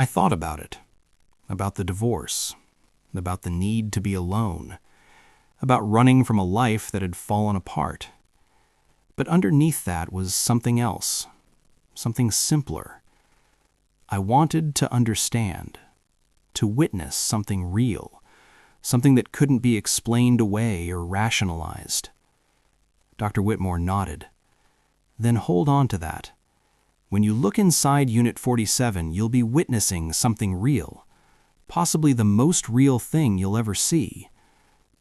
I thought about the divorce, about the need to be alone, about running from a life that had fallen apart. But underneath that was something else, something simpler. I wanted to understand, to witness something real, something that couldn't be explained away or rationalized. Dr. Whitmore nodded. Then hold on to that. When you look inside Unit 47, you'll be witnessing something real, possibly the most real thing you'll ever see.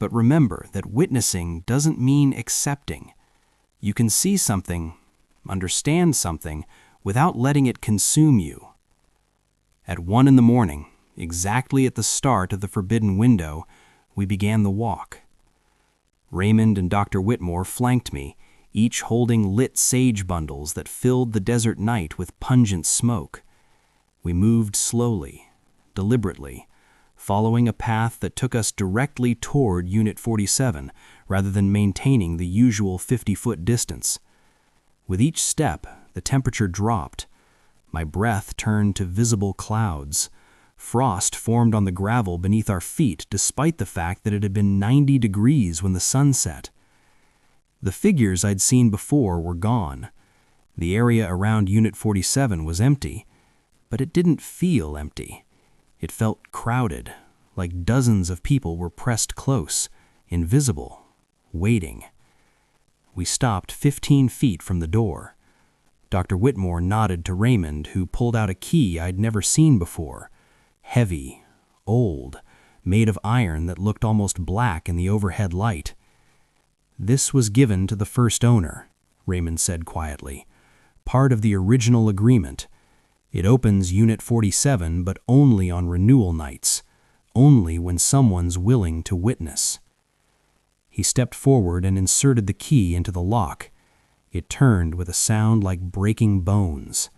But remember that witnessing doesn't mean accepting. You can see something, understand something, without letting it consume you. At 1 a.m, exactly at the start of the forbidden window, we began the walk. Raymond and Dr. Whitmore flanked me, each holding lit sage bundles that filled the desert night with pungent smoke. We moved slowly, deliberately, following a path that took us directly toward Unit 47 rather than maintaining the usual 50-foot distance. With each step, the temperature dropped. My breath turned to visible clouds. Frost formed on the gravel beneath our feet despite the fact that it had been 90 degrees when the sun set. The figures I'd seen before were gone. The area around Unit 47 was empty, but it didn't feel empty. It felt crowded, like dozens of people were pressed close, invisible, waiting. We stopped 15 feet from the door. Dr. Whitmore nodded to Raymond, who pulled out a key I'd never seen before. Heavy, old, made of iron that looked almost black in the overhead light. "This was given to the first owner," Raymond said quietly. "Part of the original agreement. It opens Unit 47, but only on renewal nights, only when someone's willing to witness." He stepped forward and inserted the key into the lock. It turned with a sound like breaking bones.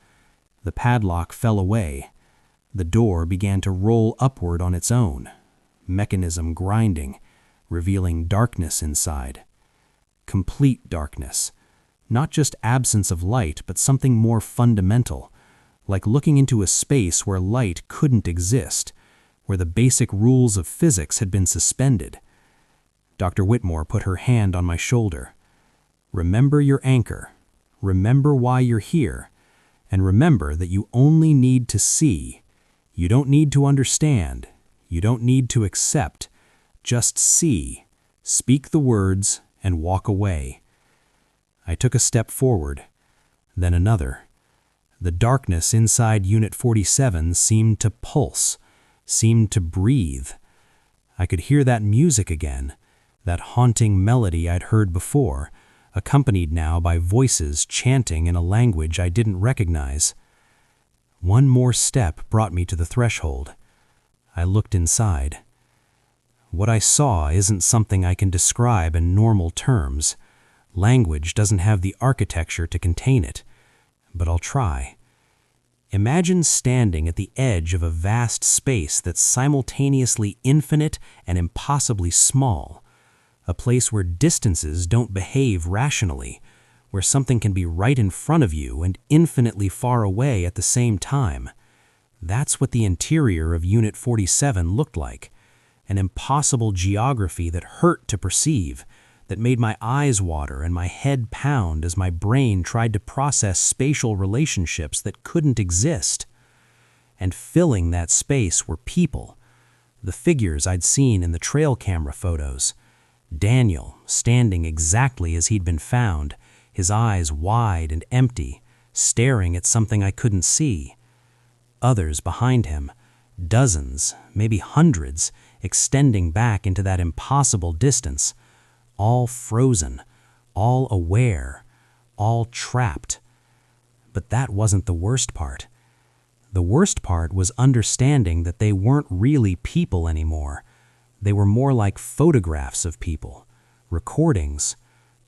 The padlock fell away. The door began to roll upward on its own, mechanism grinding, revealing darkness inside. Complete darkness. Not just absence of light, but something more fundamental, like looking into a space where light couldn't exist, where the basic rules of physics had been suspended. Dr. Whitmore put her hand on my shoulder. "Remember your anchor. Remember why you're here. And remember that you only need to see. You don't need to understand. You don't need to accept. Just see. Speak the words and walk away." I took a step forward, then another. The darkness inside Unit 47 seemed to pulse, seemed to breathe. I could hear that music again, that haunting melody I'd heard before, accompanied now by voices chanting in a language I didn't recognize. One more step brought me to the threshold. I looked inside. What I saw isn't something I can describe in normal terms. Language doesn't have the architecture to contain it, but I'll try. Imagine standing at the edge of a vast space that's simultaneously infinite and impossibly small, a place where distances don't behave rationally, where something can be right in front of you and infinitely far away at the same time. That's what the interior of Unit 47 looked like, an impossible geography that hurt to perceive, that made my eyes water and my head pound as my brain tried to process spatial relationships that couldn't exist. And filling that space were people, the figures I'd seen in the trail camera photos. Daniel, standing exactly as he'd been found, his eyes wide and empty, staring at something I couldn't see. Others behind him, dozens, maybe hundreds, extending back into that impossible distance, all frozen, all aware, all trapped. But that wasn't the worst part. The worst part was understanding that they weren't really people anymore. They were more like photographs of people, recordings,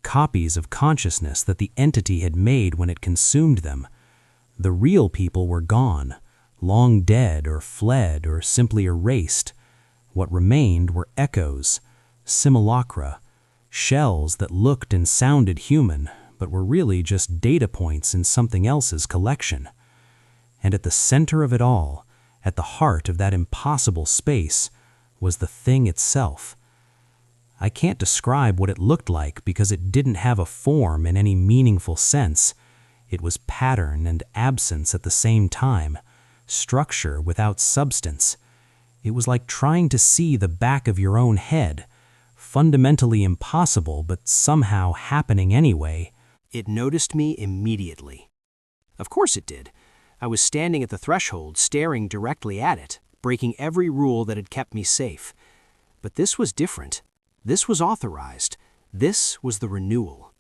copies of consciousness that the entity had made when it consumed them. The real people were gone, long dead or fled or simply erased. What remained were echoes, simulacra, shells that looked and sounded human, but were really just data points in something else's collection. And at the center of it all, At the heart of that impossible space was the thing itself. I can't describe what it looked like because it didn't have a form in any meaningful sense. It was pattern and absence at the same time, structure without substance. It was like trying to see the back of your own head, fundamentally impossible but somehow happening anyway. It noticed me immediately. Of course it did. I was standing at the threshold, staring directly at it, breaking every rule that had kept me safe. But this was different. This was authorized. This was the renewal.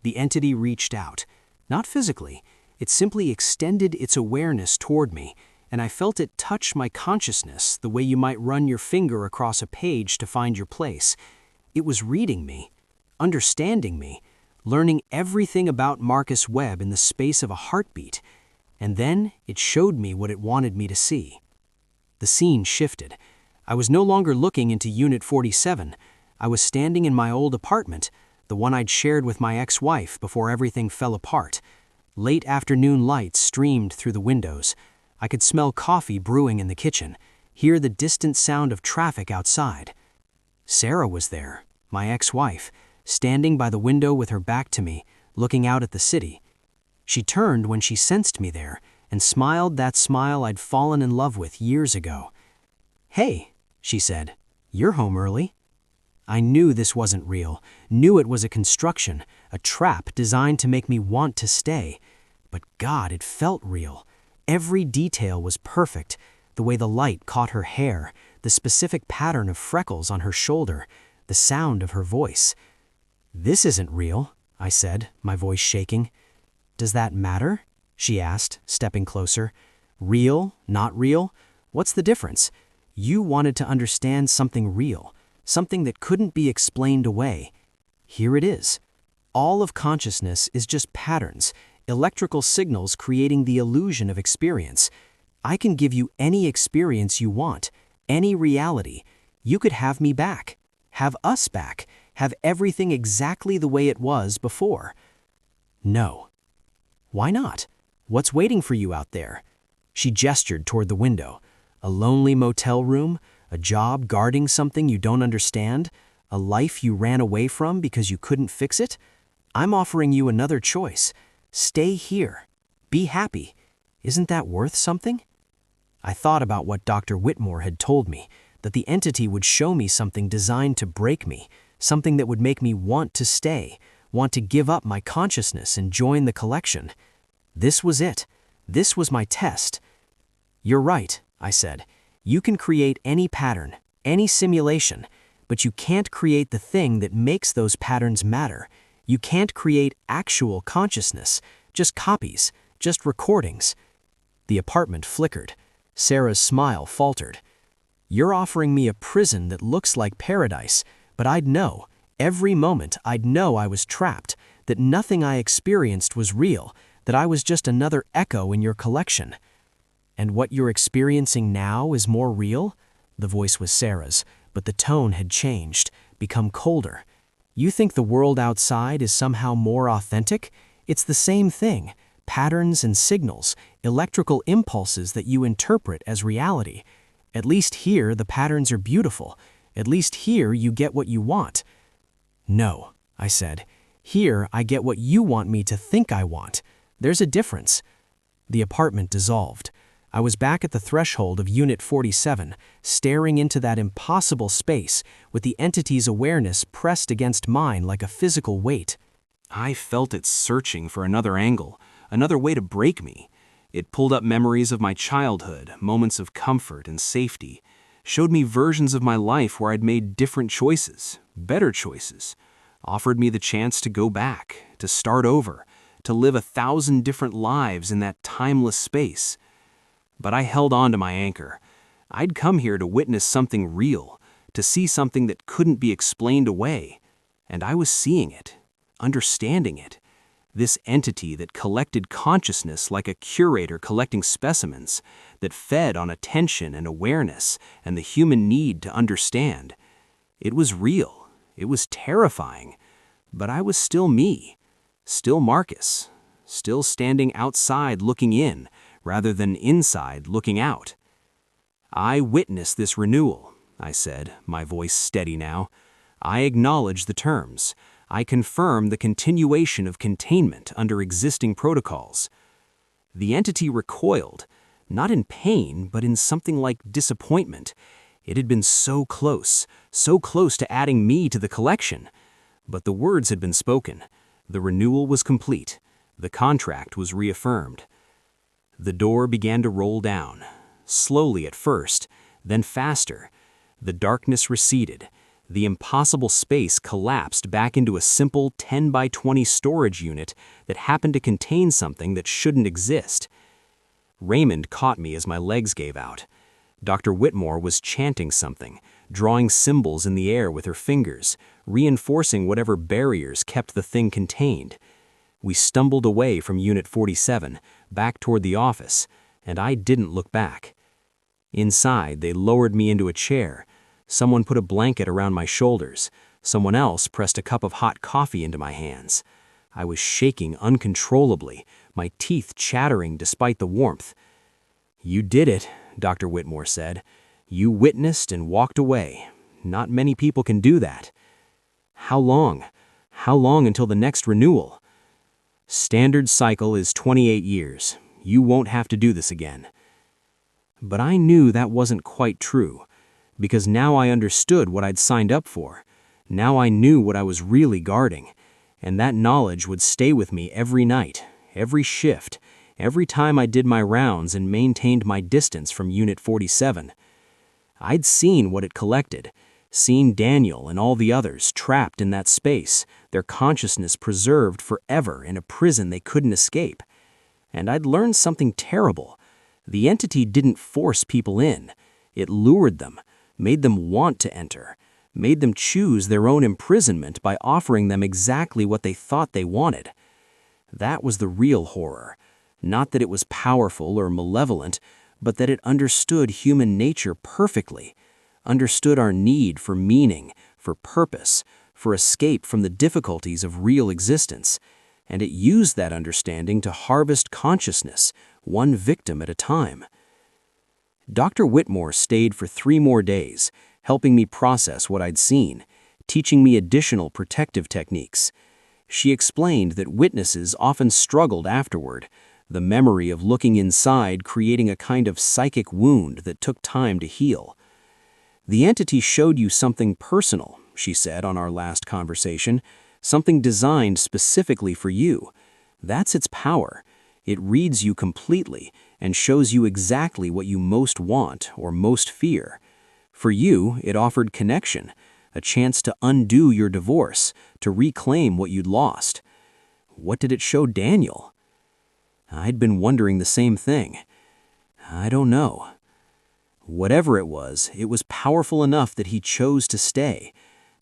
The entity reached out. Not physically. It simply extended its awareness toward me, and I felt it touch my consciousness the way you might run your finger across a page to find your place. It was reading me, understanding me, learning everything about Marcus Webb in the space of a heartbeat, and then it showed me what it wanted me to see. The scene shifted. I was no longer looking into Unit 47. I was standing in my old apartment, the one I'd shared with my ex-wife before everything fell apart. Late afternoon light streamed through the windows. I could smell coffee brewing in the kitchen, hear the distant sound of traffic outside. Sarah was there, my ex-wife, standing by the window with her back to me, looking out at the city. She turned when she sensed me there and smiled that smile I'd fallen in love with years ago. "Hey," she said, "you're home early." I knew this wasn't real, knew it was a construction, a trap designed to make me want to stay. But God, it felt real. Every detail was perfect. The way the light caught her hair, the specific pattern of freckles on her shoulder, the sound of her voice. "This isn't real," I said, my voice shaking. "Does that matter?" she asked, stepping closer. "Real, not real? What's the difference? You wanted to understand something real, something that couldn't be explained away. Here it is. All of consciousness is just patterns, electrical signals creating the illusion of experience. I can give you any experience you want, any reality. You could have me back, have us back, have everything exactly the way it was before." "No." "Why not? What's waiting for you out there?" She gestured toward the window. "A lonely motel room? A job guarding something you don't understand? A life you ran away from because you couldn't fix it? I'm offering you another choice. Stay here. Be happy. Isn't that worth something?" I thought about what Dr. Whitmore had told me, that the entity would show me something designed to break me, something that would make me want to stay, want to give up my consciousness and join the collection. This was it. This was my test. "You're right," I said. "You can create any pattern, any simulation, but you can't create the thing that makes those patterns matter. You can't create actual consciousness, just copies, just recordings." The apartment flickered. Sarah's smile faltered. "You're offering me a prison that looks like paradise, but I'd know, every moment I'd know I was trapped, that nothing I experienced was real, that I was just another echo in your collection." "And what you're experiencing now is more real?" The voice was Sarah's, but the tone had changed, become colder. "You think the world outside is somehow more authentic? It's the same thing, patterns and signals, electrical impulses that you interpret as reality. At least here the patterns are beautiful. At least here you get what you want." "No," I said. "Here I get what you want me to think I want. There's a difference." The apartment dissolved. I was back at the threshold of Unit 47, staring into that impossible space with the entity's awareness pressed against mine like a physical weight. I felt it searching for another angle, another way to break me. It pulled up memories of my childhood, moments of comfort and safety, showed me versions of my life where I'd made different choices, better choices, offered me the chance to go back, to start over, to live 1,000 different lives in that timeless space. But I held on to my anchor. I'd come here to witness something real, to see something that couldn't be explained away. And I was seeing it, understanding it. This entity that collected consciousness like a curator collecting specimens, that fed on attention and awareness and the human need to understand. It was real. It was terrifying. But I was still me, still Marcus, still standing outside looking in, rather than inside looking out. "I witness this renewal," I said, my voice steady now. "I acknowledge the terms. I confirm the continuation of containment under existing protocols." The entity recoiled, not in pain, but in something like disappointment. It had been so close to adding me to the collection. But the words had been spoken. The renewal was complete. The contract was reaffirmed. The door began to roll down, slowly at first, then faster. The darkness receded. The impossible space collapsed back into a simple 10 by 20 storage unit that happened to contain something that shouldn't exist. Raymond caught me as my legs gave out. Dr. Whitmore was chanting something, drawing symbols in the air with her fingers, reinforcing whatever barriers kept the thing contained. We stumbled away from Unit 47, back toward the office, and I didn't look back. Inside, they lowered me into a chair. Someone put a blanket around my shoulders. Someone else pressed a cup of hot coffee into my hands. I was shaking uncontrollably, my teeth chattering despite the warmth. "You did it," Dr. Whitmore said. "You witnessed and walked away. Not many people can do that." "How long? How long until the next renewal?" "Standard cycle is 28 years. You won't have to do this again." But I knew that wasn't quite true, because now I understood what I'd signed up for. Now I knew what I was really guarding, and that knowledge would stay with me every night, every shift, every time I did my rounds and maintained my distance from Unit 47. I'd seen what it collected, seen Daniel and all the others trapped in that space, their consciousness preserved forever in a prison they couldn't escape. And I'd learned something terrible. The entity didn't force people in. It lured them, made them want to enter, made them choose their own imprisonment by offering them exactly what they thought they wanted. That was the real horror. Not that it was powerful or malevolent, but that it understood human nature perfectly, understood our need for meaning, for purpose, for escape from the difficulties of real existence, and it used that understanding to harvest consciousness, one victim at a time. Dr. Whitmore stayed for 3 more days, helping me process what I'd seen, teaching me additional protective techniques. She explained that witnesses often struggled afterward, the memory of looking inside creating a kind of psychic wound that took time to heal. "The entity showed you something personal," she said on our last conversation, "something designed specifically for you. That's its power. It reads you completely and shows you exactly what you most want or most fear. For you, it offered connection, a chance to undo your divorce, to reclaim what you'd lost. What did it show Daniel?" I'd been wondering the same thing. I don't know. Whatever it was powerful enough that he chose to stay.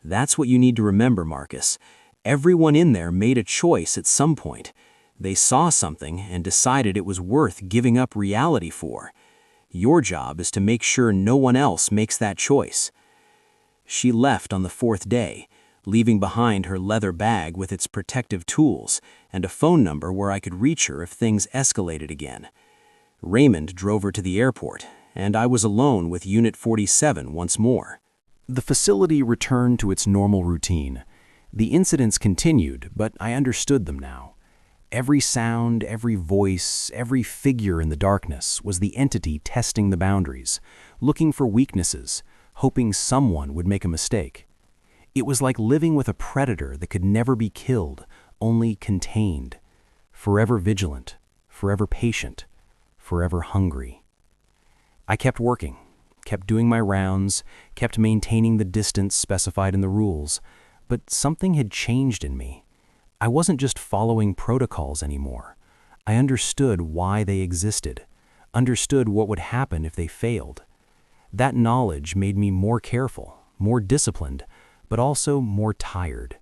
That's what you need to remember, Marcus. Everyone in there made a choice at some point. They saw something and decided it was worth giving up reality for. Your job is to make sure no one else makes that choice. She left on the 4th day, leaving behind her leather bag with its protective tools and a phone number where I could reach her if things escalated again. Raymond drove her to the airport, and I was alone with Unit 47 once more. The facility returned to its normal routine. The incidents continued, but I understood them now. Every sound, every voice, every figure in the darkness was the entity testing the boundaries, looking for weaknesses, hoping someone would make a mistake. It was like living with a predator that could never be killed, only contained. Forever vigilant, forever patient, forever hungry. I kept working, kept doing my rounds, kept maintaining the distance specified in the rules, but something had changed in me. I wasn't just following protocols anymore. I understood why they existed, understood what would happen if they failed. That knowledge made me more careful, more disciplined, but also more tired.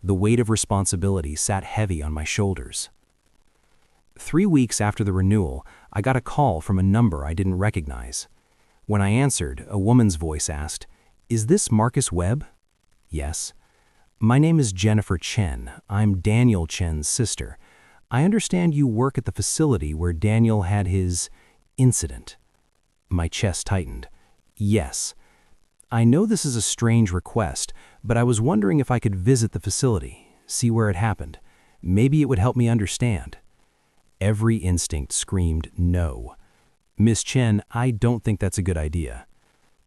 The weight of responsibility sat heavy on my shoulders. 3 weeks after the renewal, I got a call from a number I didn't recognize. When I answered, a woman's voice asked, "Is this Marcus Webb?" "Yes." "My name is Jennifer Chen. I'm Daniel Chen's sister. I understand you work at the facility where Daniel had his incident." My chest tightened. Yes. I know this is a strange request, but I was wondering if I could visit the facility, see where it happened. Maybe it would help me understand. Every instinct screamed no. Miss Chen, I don't think that's a good idea.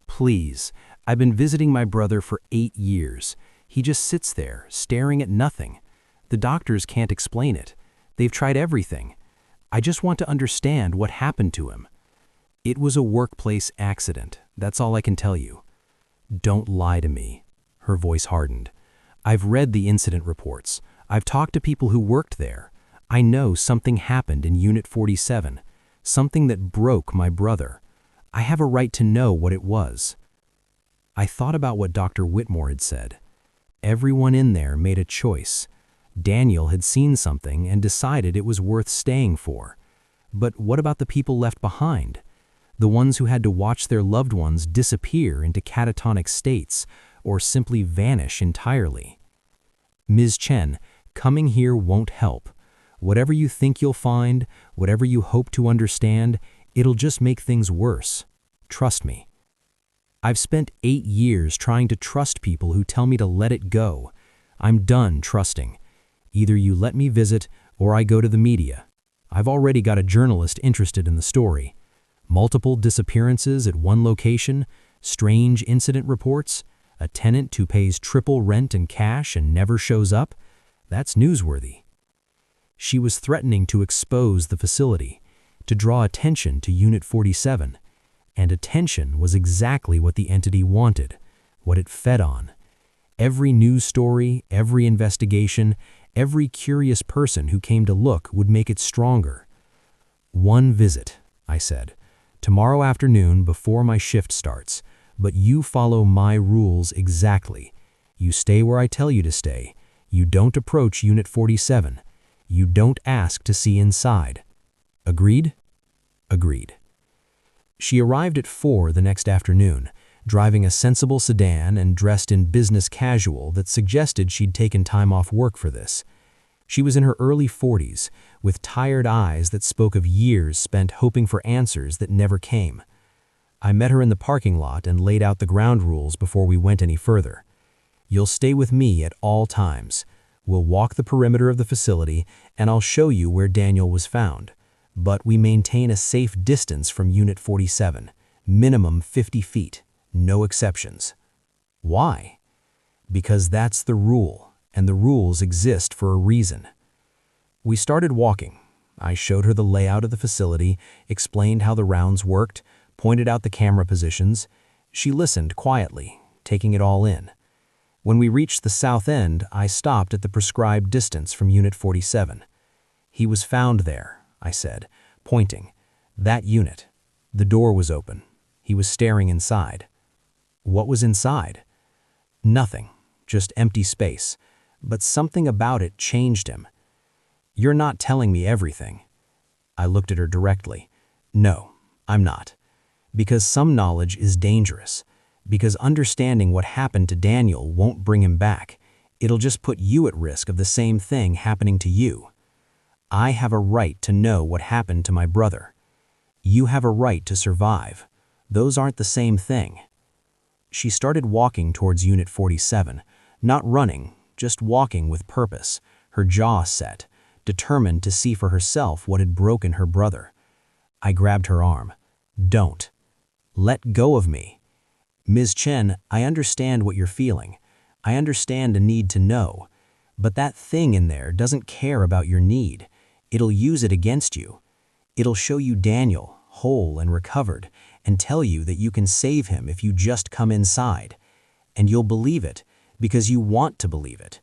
Please, I've been visiting my brother for 8 years. He just sits there, staring at nothing. The doctors can't explain it. They've tried everything. I just want to understand what happened to him. It was a workplace accident. That's all I can tell you. Don't lie to me. Her voice hardened. I've read the incident reports. I've talked to people who worked there. I know something happened in Unit 47, something that broke my brother. I have a right to know what it was. I thought about what Dr. Whitmore had said. Everyone in there made a choice. Daniel had seen something and decided it was worth staying for. But what about the people left behind? The ones who had to watch their loved ones disappear into catatonic states or simply vanish entirely. Ms. Chen, coming here won't help. Whatever you think you'll find, whatever you hope to understand, it'll just make things worse. Trust me. I've spent 8 years trying to trust people who tell me to let it go. I'm done trusting. Either you let me visit or I go to the media. I've already got a journalist interested in the story. Multiple disappearances at one location, strange incident reports, a tenant who pays triple rent in cash and never shows up. That's newsworthy. She was threatening to expose the facility, to draw attention to Unit 47. And attention was exactly what the entity wanted, what it fed on. Every news story, every investigation, every curious person who came to look would make it stronger. One visit, I said, tomorrow afternoon before my shift starts, but you follow my rules exactly. You stay where I tell you to stay. You don't approach Unit 47. You don't ask to see inside. Agreed? Agreed. She arrived at 4 the next afternoon, driving a sensible sedan and dressed in business casual that suggested she'd taken time off work for this. She was in her early 40s, with tired eyes that spoke of years spent hoping for answers that never came. I met her in the parking lot and laid out the ground rules before we went any further. You'll stay with me at all times. We'll walk the perimeter of the facility, and I'll show you where Daniel was found. But we maintain a safe distance from Unit 47, minimum 50 feet, no exceptions. Why? Because that's the rule, and the rules exist for a reason. We started walking. I showed her the layout of the facility, explained how the rounds worked, pointed out the camera positions. She listened quietly, taking it all in. When we reached the south end, I stopped at the prescribed distance from Unit 47. He was found there, I said, pointing. That unit. The door was open. He was staring inside. What was inside? Nothing, just empty space. But something about it changed him. You're not telling me everything. I looked at her directly. No, I'm not. Because some knowledge is dangerous. Because understanding what happened to Daniel won't bring him back. It'll just put you at risk of the same thing happening to you. I have a right to know what happened to my brother. You have a right to survive. Those aren't the same thing. She started walking towards Unit 47, not running, just walking with purpose, her jaw set, determined to see for herself what had broken her brother. I grabbed her arm. Don't. Let go of me. Ms. Chen, I understand what you're feeling. I understand a need to know. But that thing in there doesn't care about your need. It'll use it against you. It'll show you Daniel, whole and recovered, and tell you that you can save him if you just come inside. And you'll believe it because you want to believe it.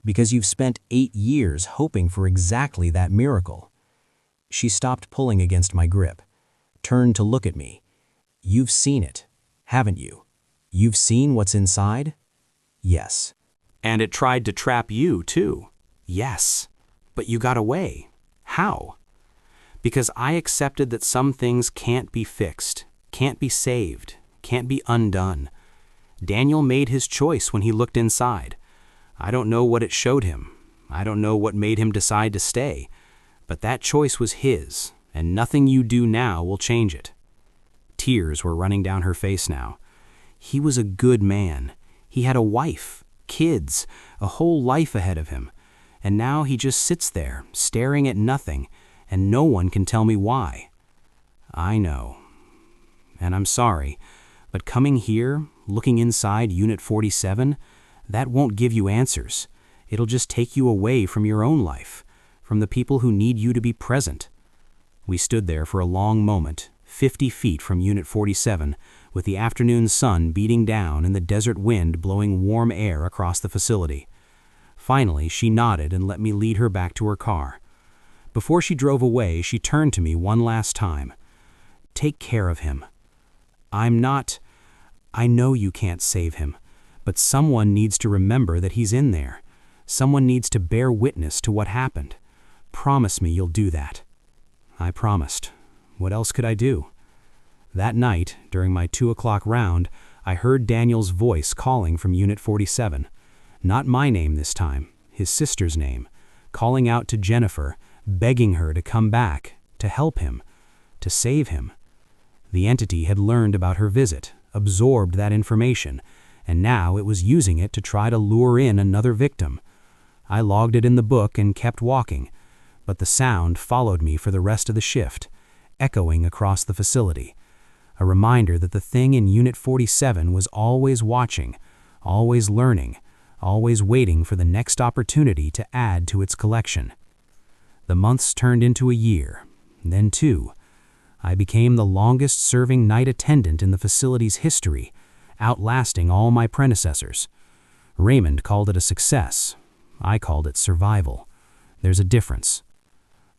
Because you've spent 8 years hoping for exactly that miracle. She stopped pulling against my grip, turned to look at me. You've seen it, haven't you? You've seen what's inside? Yes. And it tried to trap you, too. Yes. But you got away. How? Because I accepted that some things can't be fixed, can't be saved, can't be undone. Daniel made his choice when he looked inside. I don't know what it showed him. I don't know what made him decide to stay. But that choice was his, and nothing you do now will change it. Tears were running down her face now. He was a good man. He had a wife, kids, a whole life ahead of him. And now he just sits there, staring at nothing, and no one can tell me why. I know. And I'm sorry, but coming here, looking inside Unit 47, that won't give you answers. It'll just take you away from your own life, from the people who need you to be present. We stood there for a long moment, 50 feet from Unit 47, with the afternoon sun beating down and the desert wind blowing warm air across the facility. Finally, she nodded and let me lead her back to her car. Before she drove away, she turned to me one last time. "Take care of him. I know you can't save him, but someone needs to remember that he's in there. Someone needs to bear witness to what happened. Promise me you'll do that." I promised. What else could I do? That night, during my 2 o'clock round, I heard Daniel's voice calling from Unit 47. Not my name this time, his sister's name, calling out to Jennifer, begging her to come back, to help him, to save him. The entity had learned about her visit, absorbed that information, and now it was using it to try to lure in another victim. I logged it in the book and kept walking, but the sound followed me for the rest of the shift, echoing across the facility. A reminder that the thing in Unit 47 was always watching, always learning, always waiting for the next opportunity to add to its collection. The months turned into a year, then 2. I became the longest-serving night attendant in the facility's history, outlasting all my predecessors. Raymond called it a success. I called it survival. There's a difference.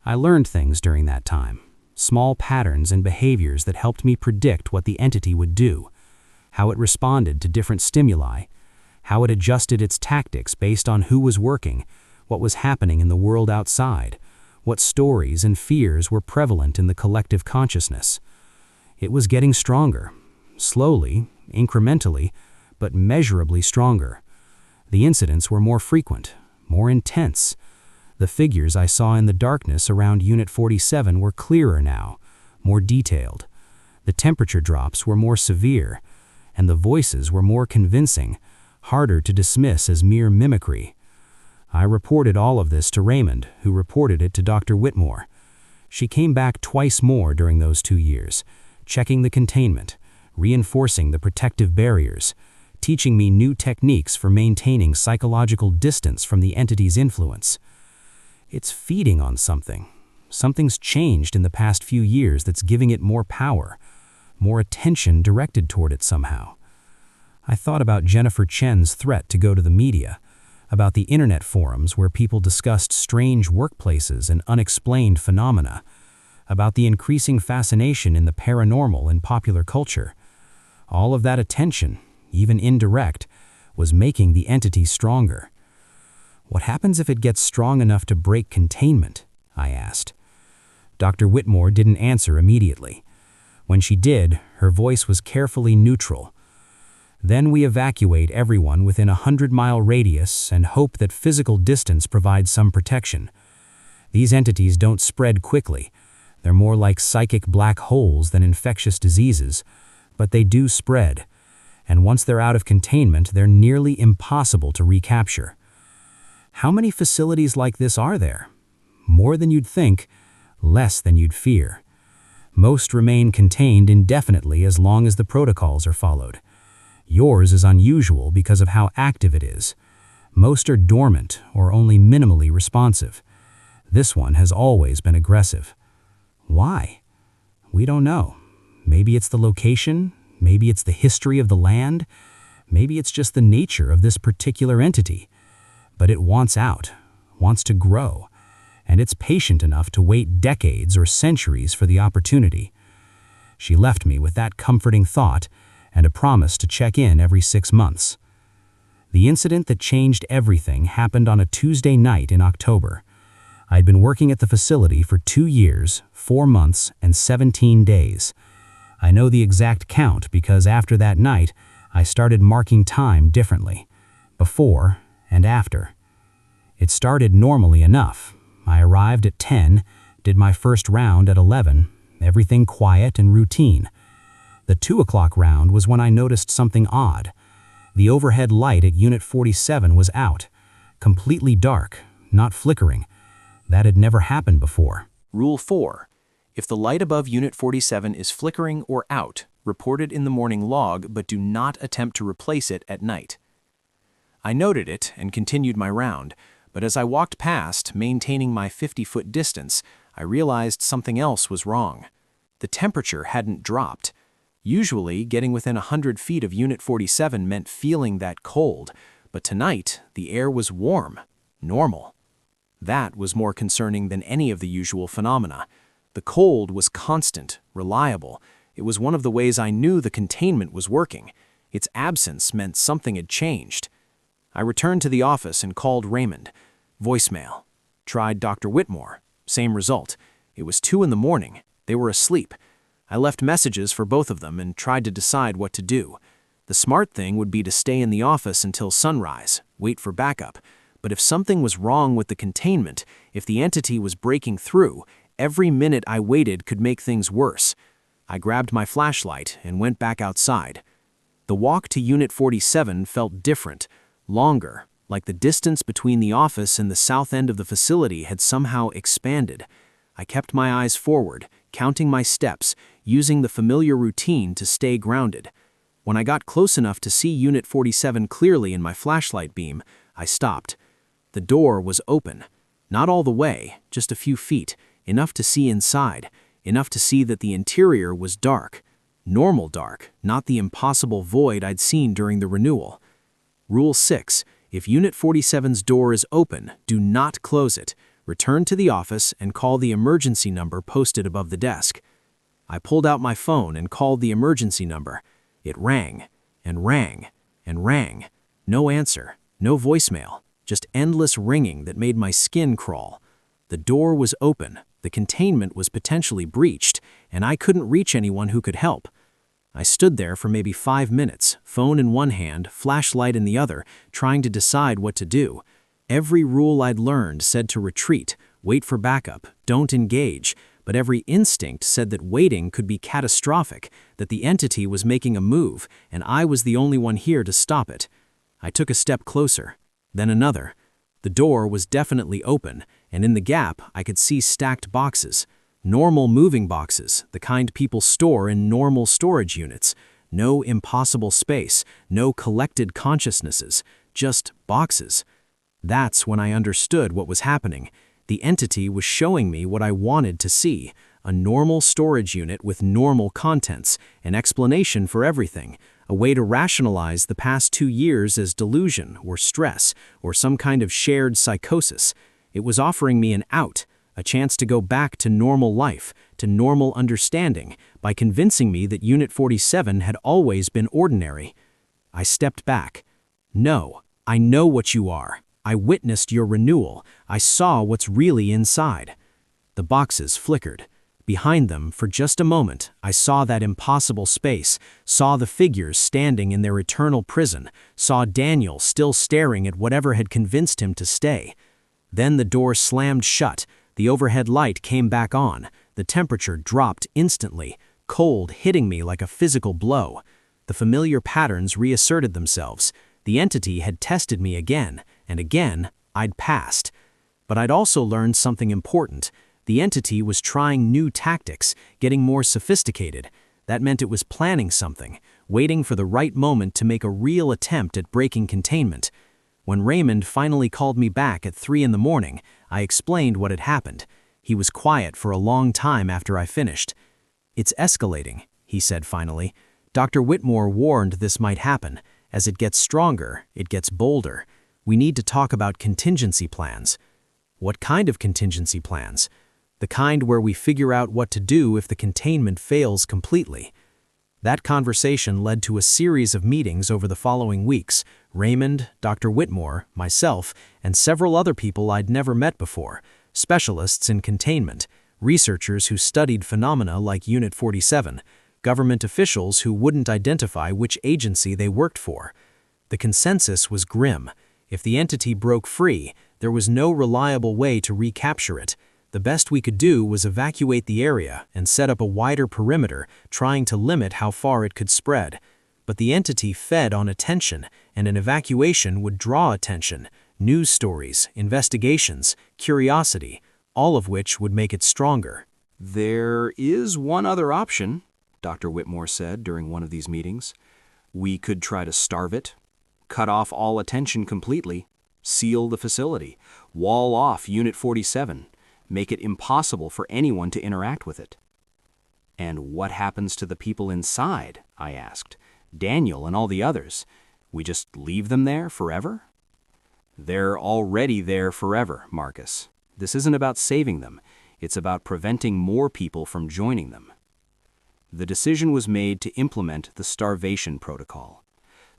I learned things during that time, small patterns and behaviors that helped me predict what the entity would do, how it responded to different stimuli, how it adjusted its tactics based on who was working, what was happening in the world outside, what stories and fears were prevalent in the collective consciousness. It was getting stronger, slowly, incrementally, but measurably stronger. The incidents were more frequent, more intense. The figures I saw in the darkness around Unit 47 were clearer now, more detailed. The temperature drops were more severe, and the voices were more convincing, harder to dismiss as mere mimicry. I reported all of this to Raymond, who reported it to Dr. Whitmore. She came back twice more during those 2 years, checking the containment, reinforcing the protective barriers, teaching me new techniques for maintaining psychological distance from the entity's influence. It's feeding on something. Something's changed in the past few years that's giving it more power, more attention directed toward it somehow. I thought about Jennifer Chen's threat to go to the media, about the internet forums where people discussed strange workplaces and unexplained phenomena, about the increasing fascination in the paranormal in popular culture. All of that attention, even indirect, was making the entity stronger. What happens if it gets strong enough to break containment? I asked. Dr. Whitmore didn't answer immediately. When she did, her voice was carefully neutral. Then we evacuate everyone within a 100-mile radius and hope that physical distance provides some protection. These entities don't spread quickly. They're more like psychic black holes than infectious diseases, but they do spread. And once they're out of containment, they're nearly impossible to recapture. How many facilities like this are there? More than you'd think, less than you'd fear. Most remain contained indefinitely as long as the protocols are followed. Yours is unusual because of how active it is. Most are dormant or only minimally responsive. This one has always been aggressive. Why? We don't know. Maybe it's the location, maybe it's the history of the land, maybe it's just the nature of this particular entity. But it wants out, wants to grow, and it's patient enough to wait decades or centuries for the opportunity. She left me with that comforting thought and a promise to check in every 6 months. The incident that changed everything happened on a Tuesday night in October. I'd been working at the facility for 2 years, 4 months, and 17 days. I know the exact count because after that night, I started marking time differently, before and after. It started normally enough. I arrived at 10, did my first round at 11, everything quiet and routine. The 2 o'clock round was when I noticed something odd. The overhead light at Unit 47 was out, completely dark, not flickering. That had never happened before. Rule 4. If the light above Unit 47 is flickering or out, report it in the morning log, but do not attempt to replace it at night. I noted it and continued my round, but as I walked past, maintaining my 50-foot distance, I realized something else was wrong. The temperature hadn't dropped. Usually, getting within 100 feet of Unit 47 meant feeling that cold, but tonight, the air was warm, normal. That was more concerning than any of the usual phenomena. The cold was constant, reliable. It was one of the ways I knew the containment was working. Its absence meant something had changed. I returned to the office and called Raymond. Voicemail. Tried Dr. Whitmore. Same result. It was 2 in the morning. They were asleep. I left messages for both of them and tried to decide what to do. The smart thing would be to stay in the office until sunrise, wait for backup. But if something was wrong with the containment, if the entity was breaking through, every minute I waited could make things worse. I grabbed my flashlight and went back outside. The walk to Unit 47 felt different, longer, like the distance between the office and the south end of the facility had somehow expanded. I kept my eyes forward, counting my steps, using the familiar routine to stay grounded. When I got close enough to see Unit 47 clearly in my flashlight beam, I stopped. The door was open. Not all the way, just a few feet, enough to see inside, enough to see that the interior was dark. Normal dark, not the impossible void I'd seen during the renewal. Rule 6. If Unit 47's door is open, do not close it. Return to the office and call the emergency number posted above the desk. I pulled out my phone and called the emergency number. It rang, and rang, and rang. No answer, no voicemail, just endless ringing that made my skin crawl. The door was open, the containment was potentially breached, and I couldn't reach anyone who could help. I stood there for maybe 5 minutes, phone in one hand, flashlight in the other, trying to decide what to do. Every rule I'd learned said to retreat, wait for backup, don't engage, but every instinct said that waiting could be catastrophic, that the entity was making a move, and I was the only one here to stop it. I took a step closer, then another. The door was definitely open, and in the gap I could see stacked boxes. Normal moving boxes, the kind people store in normal storage units. No impossible space, no collected consciousnesses, just boxes. That's when I understood what was happening. The entity was showing me what I wanted to see, a normal storage unit with normal contents, an explanation for everything, a way to rationalize the past 2 years as delusion or stress or some kind of shared psychosis. It was offering me an out, a chance to go back to normal life, to normal understanding, by convincing me that Unit 47 had always been ordinary. I stepped back. No, I know what you are. I witnessed your renewal. I saw what's really inside. The boxes flickered. Behind them, for just a moment, I saw that impossible space, saw the figures standing in their eternal prison, saw Daniel still staring at whatever had convinced him to stay. Then the door slammed shut, the overhead light came back on, the temperature dropped instantly, cold hitting me like a physical blow. The familiar patterns reasserted themselves. The entity had tested me again, and again, I'd passed. But I'd also learned something important. The entity was trying new tactics, getting more sophisticated. That meant it was planning something, waiting for the right moment to make a real attempt at breaking containment. When Raymond finally called me back at 3 in the morning, I explained what had happened. He was quiet for a long time after I finished. "It's escalating," he said finally. "Dr. Whitmore warned this might happen. As it gets stronger, it gets bolder. We need to talk about contingency plans." "What kind of contingency plans?" "The kind where we figure out what to do if the containment fails completely." That conversation led to a series of meetings over the following weeks. Raymond, Dr. Whitmore, myself, and several other people I'd never met before, specialists in containment, researchers who studied phenomena like Unit 47, government officials who wouldn't identify which agency they worked for. The consensus was grim. If the entity broke free, there was no reliable way to recapture it. The best we could do was evacuate the area and set up a wider perimeter, trying to limit how far it could spread. But the entity fed on attention, and an evacuation would draw attention, news stories, investigations, curiosity, all of which would make it stronger. There is one other option, Dr. Whitmore said during one of these meetings. We could try to starve it, cut off all attention completely, seal the facility, wall off Unit 47, make it impossible for anyone to interact with it. And what happens to the people inside? I asked. Daniel and all the others. We just leave them there forever? They're already there forever, Marcus. This isn't about saving them. It's about preventing more people from joining them. The decision was made to implement the starvation protocol.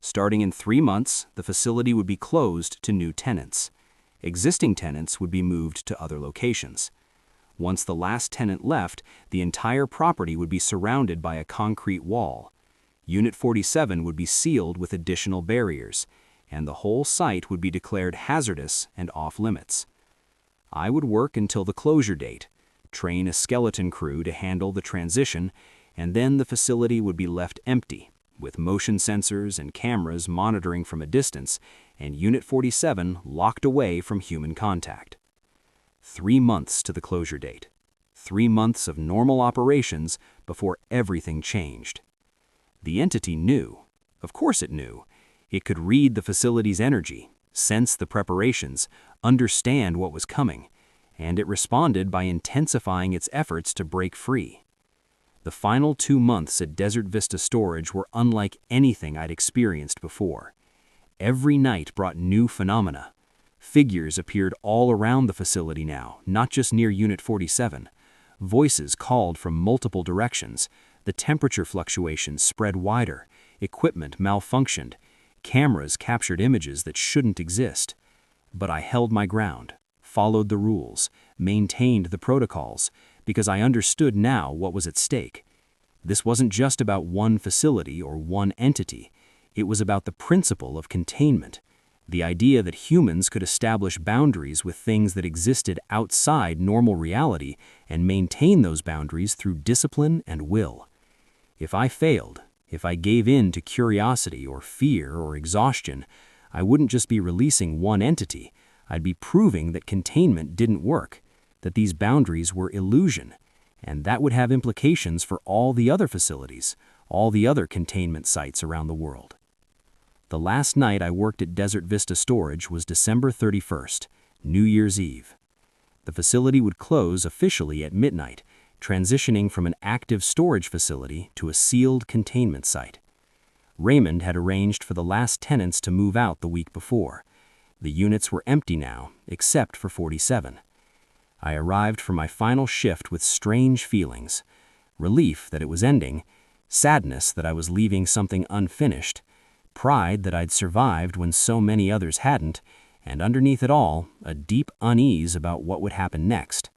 Starting in 3 months, the facility would be closed to new tenants. Existing tenants would be moved to other locations. Once the last tenant left, the entire property would be surrounded by a concrete wall. Unit 47 would be sealed with additional barriers, and the whole site would be declared hazardous and off-limits. I would work until the closure date, train a skeleton crew to handle the transition, and then the facility would be left empty, with motion sensors and cameras monitoring from a distance, and Unit 47 locked away from human contact. 3 months to the closure date. 3 months of normal operations before everything changed. The entity knew. Of course it knew. It could read the facility's energy, sense the preparations, understand what was coming, and it responded by intensifying its efforts to break free. The final 2 months at Desert Vista Storage were unlike anything I'd experienced before. Every night brought new phenomena. Figures appeared all around the facility now, not just near Unit 47. Voices called from multiple directions. The temperature fluctuations spread wider. Equipment malfunctioned. Cameras captured images that shouldn't exist. But I held my ground, followed the rules, maintained the protocols, because I understood now what was at stake. This wasn't just about one facility or one entity. It was about the principle of containment, the idea that humans could establish boundaries with things that existed outside normal reality and maintain those boundaries through discipline and will. If I failed, if I gave in to curiosity or fear or exhaustion, I wouldn't just be releasing one entity, I'd be proving that containment didn't work, that these boundaries were illusion, and that would have implications for all the other facilities, all the other containment sites around the world. The last night I worked at Desert Vista Storage was December 31st, New Year's Eve. The facility would close officially at midnight, transitioning from an active storage facility to a sealed containment site. Raymond had arranged for the last tenants to move out the week before. The units were empty now, except for 47. I arrived for my final shift with strange feelings. Relief that it was ending, sadness that I was leaving something unfinished, pride that I'd survived when so many others hadn't, and underneath it all, a deep unease about what would happen next.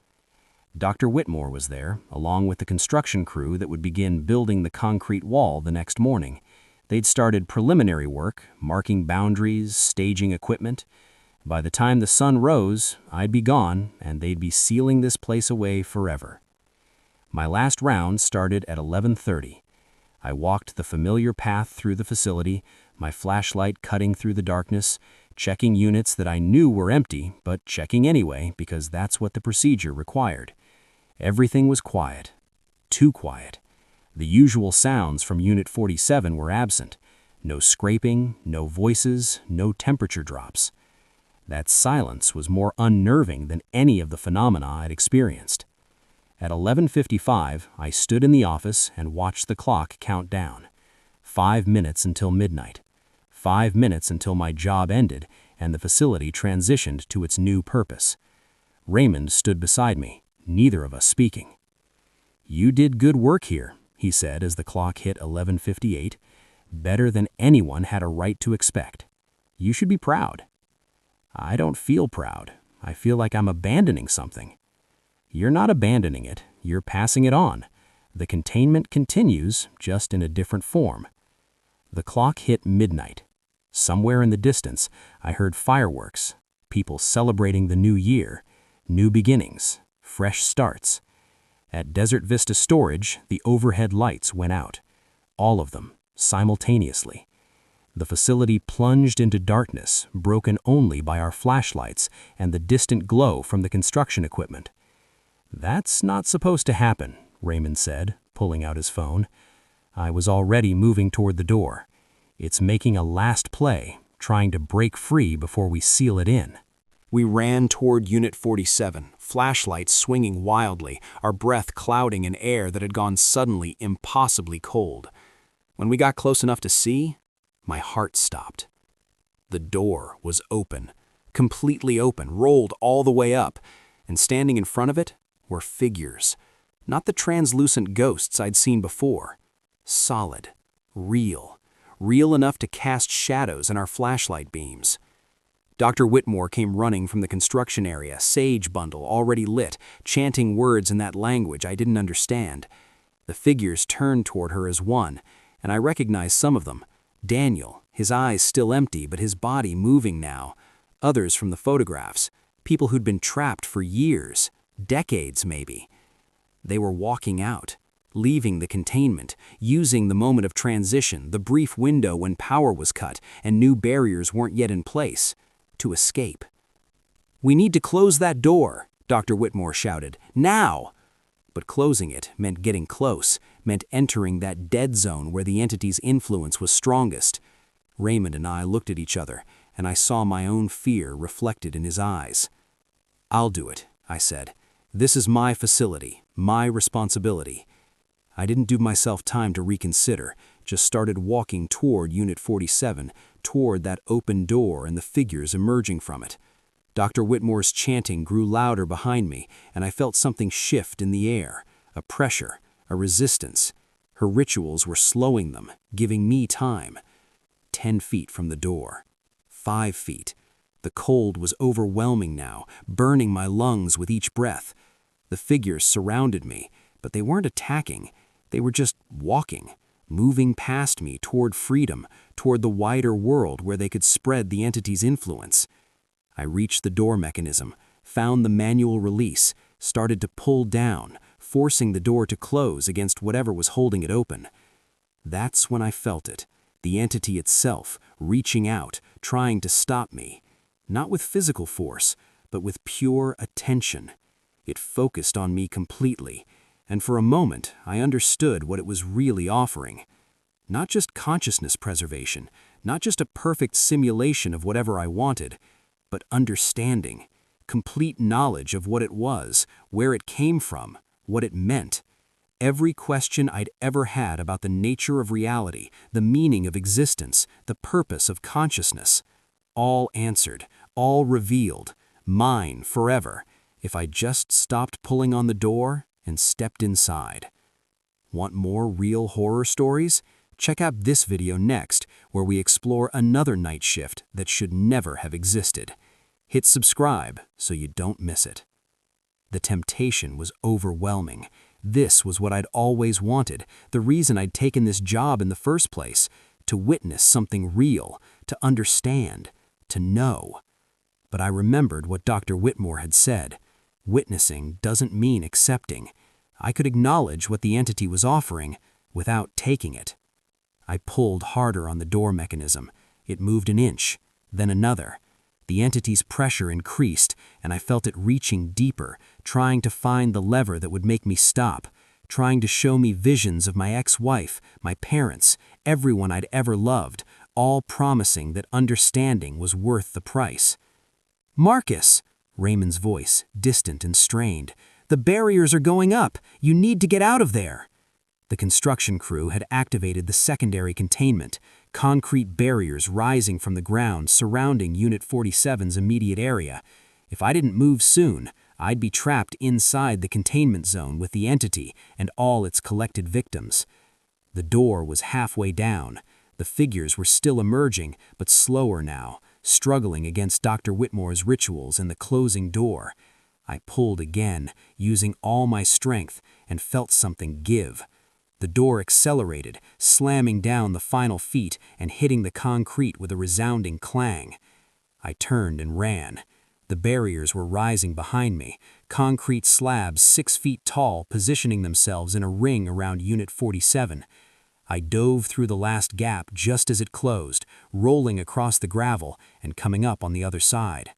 Dr. Whitmore was there, along with the construction crew that would begin building the concrete wall the next morning. They'd started preliminary work, marking boundaries, staging equipment. By the time the sun rose, I'd be gone, and they'd be sealing this place away forever. My last round started at 11:30. I walked the familiar path through the facility, my flashlight cutting through the darkness, checking units that I knew were empty, but checking anyway because that's what the procedure required. Everything was quiet. Too quiet. The usual sounds from Unit 47 were absent. No scraping, no voices, no temperature drops. That silence was more unnerving than any of the phenomena I'd experienced. At 11:55, I stood in the office and watched the clock count down. 5 minutes until midnight. 5 minutes until my job ended and the facility transitioned to its new purpose. Raymond stood beside me, neither of us speaking. "You did good work here," he said as the clock hit 11:58. "Better than anyone had a right to expect. You should be proud." "I don't feel proud. I feel like I'm abandoning something." "You're not abandoning it. You're passing it on. The containment continues, just in a different form." The clock hit midnight. Somewhere in the distance, I heard fireworks, people celebrating the new year, new beginnings, fresh starts. At Desert Vista Storage, the overhead lights went out. All of them, simultaneously. The facility plunged into darkness, broken only by our flashlights and the distant glow from the construction equipment. "That's not supposed to happen," Raymond said, pulling out his phone. I was already moving toward the door. "It's making a last play, trying to break free before we seal it in." We ran toward Unit 47, flashlights swinging wildly, our breath clouding in air that had gone suddenly impossibly cold. When we got close enough to see, my heart stopped. The door was open, completely open, rolled all the way up, and standing in front of it were figures. Not the translucent ghosts I'd seen before. Solid, real enough to cast shadows in our flashlight beams. Dr. Whitmore came running from the construction area, sage bundle already lit, chanting words in that language I didn't understand. The figures turned toward her as one, and I recognized some of them. Daniel, his eyes still empty but his body moving now. Others from the photographs, people who'd been trapped for years, decades maybe. They were walking out, leaving the containment, using the moment of transition, the brief window when power was cut and new barriers weren't yet in place, to escape. "We need to close that door," Dr. Whitmore shouted. "Now!" But closing it meant getting close, meant entering that dead zone where the entity's influence was strongest. Raymond and I looked at each other, and I saw my own fear reflected in his eyes. "I'll do it," I said. "This is my facility, my responsibility." I didn't give myself time to reconsider, just started walking toward Unit 47, toward that open door and the figures emerging from it. Dr. Whitmore's chanting grew louder behind me, and I felt something shift in the air, a pressure, a resistance. Her rituals were slowing them, giving me time. 10 feet from the door. 5 feet. The cold was overwhelming now, burning my lungs with each breath. The figures surrounded me, but they weren't attacking. They were just walking, moving past me toward freedom, toward the wider world where they could spread the entity's influence. I reached the door mechanism, found the manual release, started to pull down, forcing the door to close against whatever was holding it open. That's when I felt it, the entity itself, reaching out, trying to stop me. Not with physical force, but with pure attention. It focused on me completely, and for a moment I understood what it was really offering. Not just consciousness preservation, not just a perfect simulation of whatever I wanted, but understanding, complete knowledge of what it was, where it came from, what it meant. Every question I'd ever had about the nature of reality, the meaning of existence, the purpose of consciousness. All answered, all revealed, mine forever, if I just stopped pulling on the door and stepped inside. Want more real horror stories? Check out this video next, where we explore another night shift that should never have existed. Hit subscribe so you don't miss it. The temptation was overwhelming. This was what I'd always wanted, the reason I'd taken this job in the first place, to witness something real, to understand, to know. But I remembered what Dr. Whitmore had said. Witnessing doesn't mean accepting. I could acknowledge what the entity was offering without taking it. I pulled harder on the door mechanism. It moved an inch, then another. The entity's pressure increased, and I felt it reaching deeper, trying to find the lever that would make me stop, trying to show me visions of my ex-wife, my parents, everyone I'd ever loved, all promising that understanding was worth the price. "Marcus!" Raymond's voice, distant and strained. "The barriers are going up. You need to get out of there." The construction crew had activated the secondary containment, concrete barriers rising from the ground surrounding Unit 47's immediate area. If I didn't move soon, I'd be trapped inside the containment zone with the entity and all its collected victims. The door was halfway down. The figures were still emerging, but slower now, struggling against Dr. Whitmore's rituals and the closing door. I pulled again, using all my strength, and felt something give. The door accelerated, slamming down the final feet and hitting the concrete with a resounding clang. I turned and ran. The barriers were rising behind me, concrete slabs 6 feet tall positioning themselves in a ring around Unit 47. I dove through the last gap just as it closed, rolling across the gravel and coming up on the other side.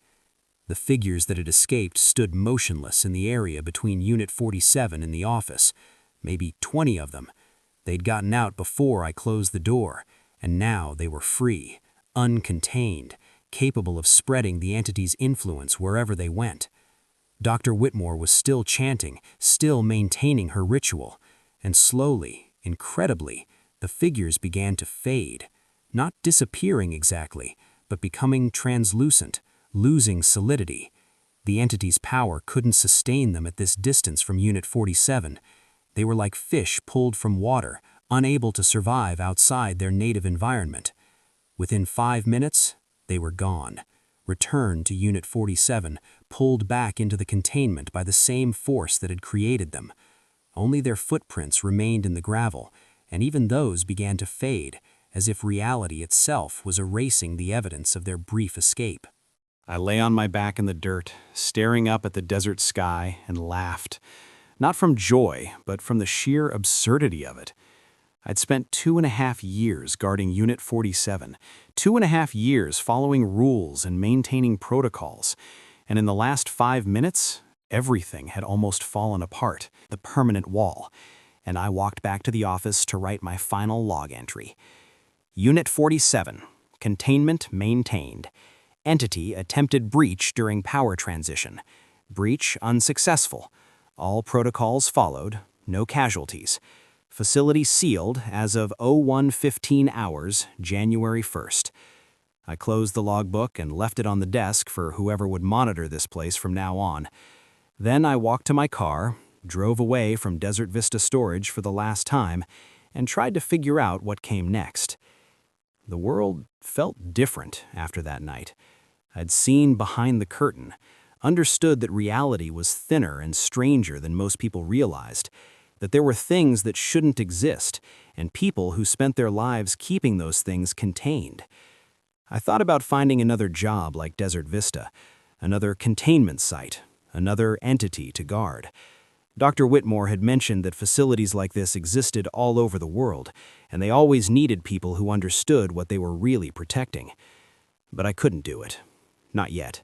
The figures that had escaped stood motionless in the area between Unit 47 and the office, maybe 20 of them. They'd gotten out before I closed the door, and now they were free, uncontained, capable of spreading the entity's influence wherever they went. Dr. Whitmore was still chanting, still maintaining her ritual, and slowly, incredibly, the figures began to fade, not disappearing exactly, but becoming translucent, losing solidity. The entity's power couldn't sustain them at this distance from Unit 47. They were like fish pulled from water, unable to survive outside their native environment. Within 5 minutes, they were gone, returned to Unit 47, pulled back into the containment by the same force that had created them. Only their footprints remained in the gravel, and even those began to fade, as if reality itself was erasing the evidence of their brief escape. I lay on my back in the dirt, staring up at the desert sky, and laughed. Not from joy, but from the sheer absurdity of it. I'd spent 2.5 years guarding Unit 47, 2.5 years following rules and maintaining protocols, and in the last 5 minutes, everything had almost fallen apart, the permanent wall, and I walked back to the office to write my final log entry. Unit 47, containment maintained. Entity attempted breach during power transition. Breach unsuccessful. All protocols followed, no casualties. Facility sealed as of 01:15 hours, January 1st. I closed the logbook and left it on the desk for whoever would monitor this place from now on. Then I walked to my car, drove away from Desert Vista Storage for the last time, and tried to figure out what came next. The world felt different after that night. I'd seen behind the curtain, understood that reality was thinner and stranger than most people realized, that there were things that shouldn't exist, and people who spent their lives keeping those things contained. I thought about finding another job like Desert Vista, another containment site, another entity to guard. Dr. Whitmore had mentioned that facilities like this existed all over the world, and they always needed people who understood what they were really protecting. But I couldn't do it. Not yet.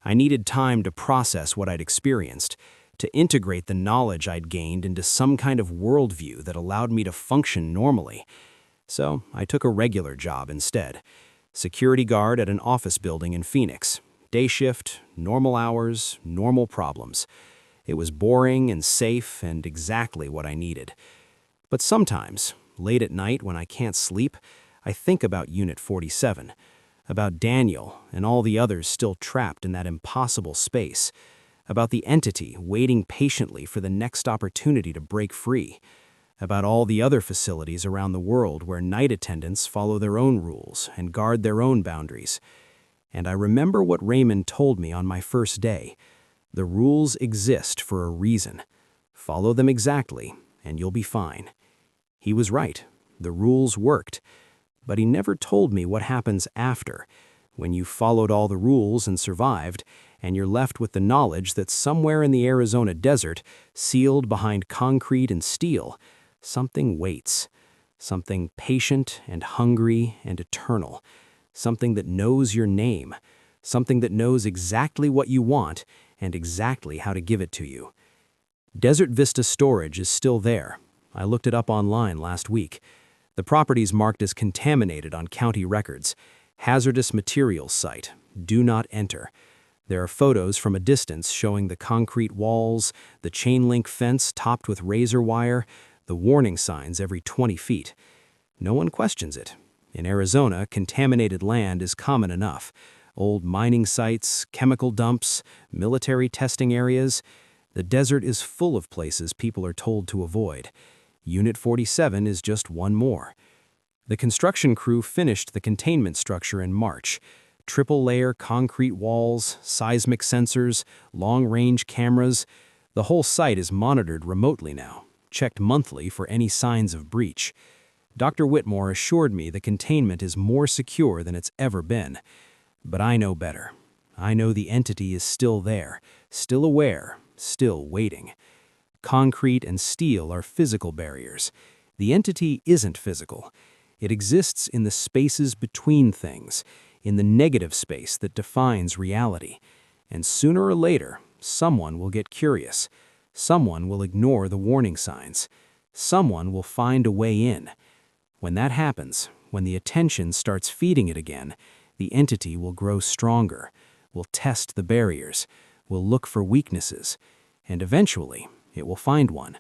I needed time to process what I'd experienced, to integrate the knowledge I'd gained into some kind of worldview that allowed me to function normally. So I took a regular job instead. Security guard at an office building in Phoenix. Day shift, normal hours, normal problems. It was boring and safe and exactly what I needed. But sometimes, late at night when I can't sleep, I think about Unit 47, about Daniel and all the others still trapped in that impossible space, about the entity waiting patiently for the next opportunity to break free, about all the other facilities around the world where night attendants follow their own rules and guard their own boundaries. And I remember what Raymond told me on my first day. The rules exist for a reason. Follow them exactly, and you'll be fine. He was right. The rules worked. But he never told me what happens after, when you followed all the rules and survived, and you're left with the knowledge that somewhere in the Arizona desert, sealed behind concrete and steel, something waits. Something patient and hungry and eternal. Something that knows your name. Something that knows exactly what you want and exactly how to give it to you. Desert Vista Storage is still there. I looked it up online last week. The property's marked as contaminated on county records. Hazardous materials site. Do not enter. There are photos from a distance showing the concrete walls, the chain link fence topped with razor wire, the warning signs every 20 feet. No one questions it. In Arizona, contaminated land is common enough. Old mining sites, chemical dumps, military testing areas. The desert is full of places people are told to avoid. Unit 47 is just one more. The construction crew finished the containment structure in March. Triple-layer concrete walls, seismic sensors, long-range cameras. The whole site is monitored remotely now, checked monthly for any signs of breach. Dr. Whitmore assured me the containment is more secure than it's ever been. But I know better. I know the entity is still there, still aware, still waiting. Concrete and steel are physical barriers. The entity isn't physical. It exists in the spaces between things, in the negative space that defines reality. And sooner or later, someone will get curious. Someone will ignore the warning signs. Someone will find a way in. When that happens, when the attention starts feeding it again, the entity will grow stronger, will test the barriers, will look for weaknesses, and eventually it will find one.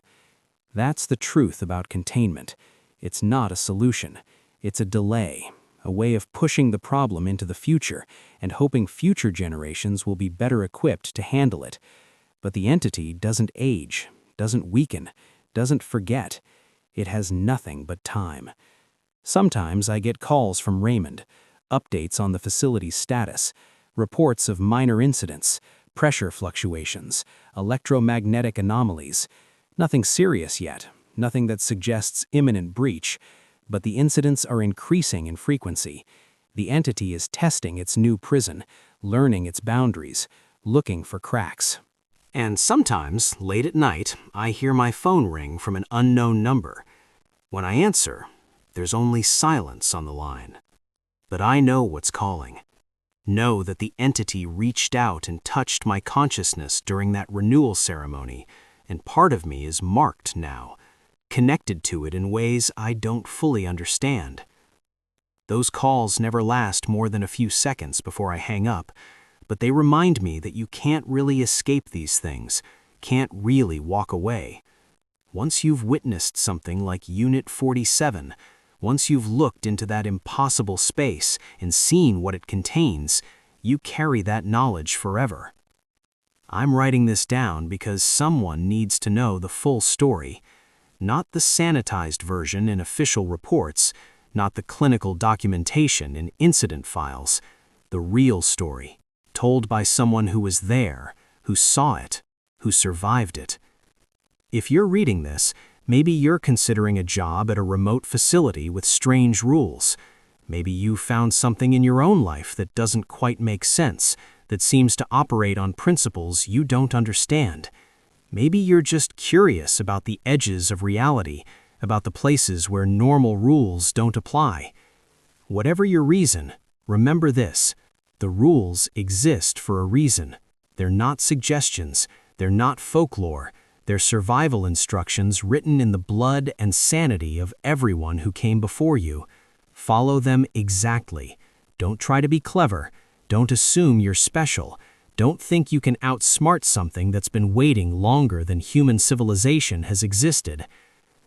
That's the truth about containment. It's not a solution. It's a delay, a way of pushing the problem into the future and hoping future generations will be better equipped to handle it. But the entity doesn't age, doesn't weaken, doesn't forget. It has nothing but time. Sometimes I get calls from Raymond, updates on the facility's status, reports of minor incidents, pressure fluctuations, electromagnetic anomalies. Nothing serious yet, nothing that suggests imminent breach, but the incidents are increasing in frequency. The entity is testing its new prison, learning its boundaries, looking for cracks. And sometimes, late at night, I hear my phone ring from an unknown number. When I answer, there's only silence on the line. But I know what's calling. Know that the entity reached out and touched my consciousness during that renewal ceremony, and part of me is marked now, connected to it in ways I don't fully understand. Those calls never last more than a few seconds before I hang up, but they remind me that you can't really escape these things, can't really walk away. Once you've witnessed something like Unit 47, once you've looked into that impossible space and seen what it contains, you carry that knowledge forever. I'm writing this down because someone needs to know the full story, not the sanitized version in official reports, not the clinical documentation in incident files, the real story, told by someone who was there, who saw it, who survived it. If you're reading this, maybe you're considering a job at a remote facility with strange rules. Maybe you found something in your own life that doesn't quite make sense, that seems to operate on principles you don't understand. Maybe you're just curious about the edges of reality, about the places where normal rules don't apply. Whatever your reason, remember this: the rules exist for a reason. They're not suggestions, they're not folklore, they're survival instructions written in the blood and sanity of everyone who came before you. Follow them exactly. Don't try to be clever. Don't assume you're special. Don't think you can outsmart something that's been waiting longer than human civilization has existed.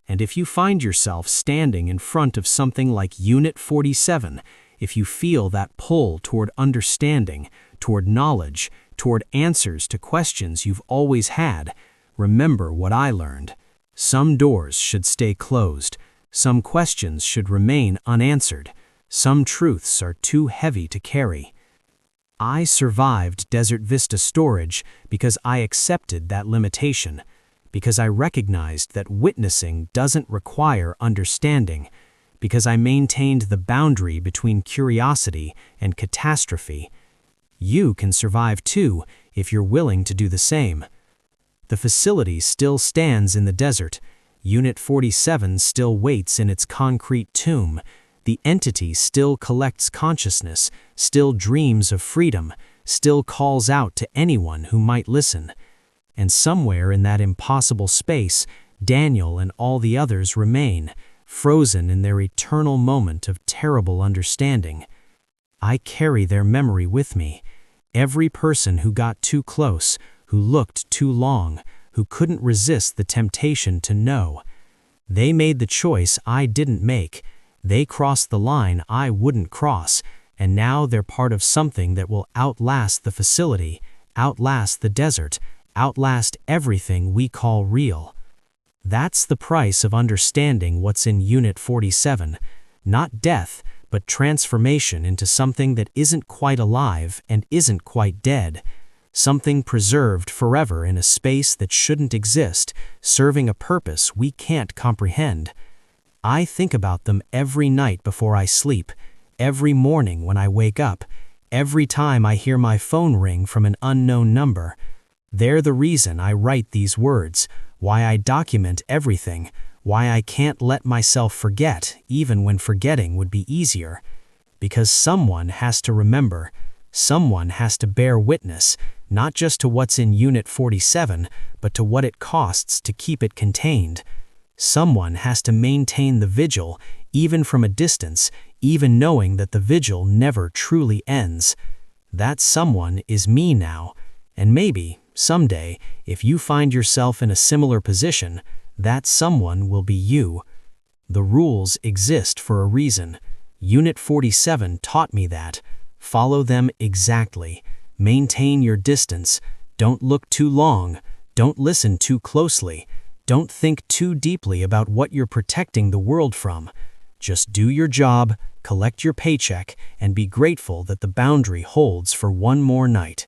And if you find yourself standing in front of something like Unit 47, if you feel that pull toward understanding, toward knowledge, toward answers to questions you've always had, remember what I learned. Some doors should stay closed. Some questions should remain unanswered. Some truths are too heavy to carry. I survived Desert Vista Storage because I accepted that limitation, because I recognized that witnessing doesn't require understanding, because I maintained the boundary between curiosity and catastrophe. You can survive too if you're willing to do the same. The facility still stands in the desert. Unit 47 still waits in its concrete tomb. The entity still collects consciousness, still dreams of freedom, still calls out to anyone who might listen. And somewhere in that impossible space, Daniel and all the others remain, frozen in their eternal moment of terrible understanding. I carry their memory with me. Every person who got too close, who looked too long, who couldn't resist the temptation to know. They made the choice I didn't make. They crossed the line I wouldn't cross, and now they're part of something that will outlast the facility, outlast the desert, outlast everything we call real. That's the price of understanding what's in Unit 47, not death, but transformation into something that isn't quite alive and isn't quite dead, something preserved forever in a space that shouldn't exist, serving a purpose we can't comprehend. I think about them every night before I sleep, every morning when I wake up, Every time I hear my phone ring from an unknown number, they're the reason I write these words, why I document everything, why I can't let myself forget even when forgetting would be easier. Because someone has to remember, someone has to bear witness, not just to what's in Unit 47, but to what it costs to keep it contained. Someone has to maintain the vigil, even from a distance, even knowing that the vigil never truly ends. That someone is me now, and maybe, someday, if you find yourself in a similar position, that someone will be you. The rules exist for a reason. Unit 47 taught me that. Follow them exactly. Maintain your distance. Don't look too long. Don't listen too closely. Don't think too deeply about what you're protecting the world from. Just do your job, collect your paycheck, and be grateful that the boundary holds for one more night.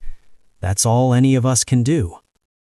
That's all any of us can do.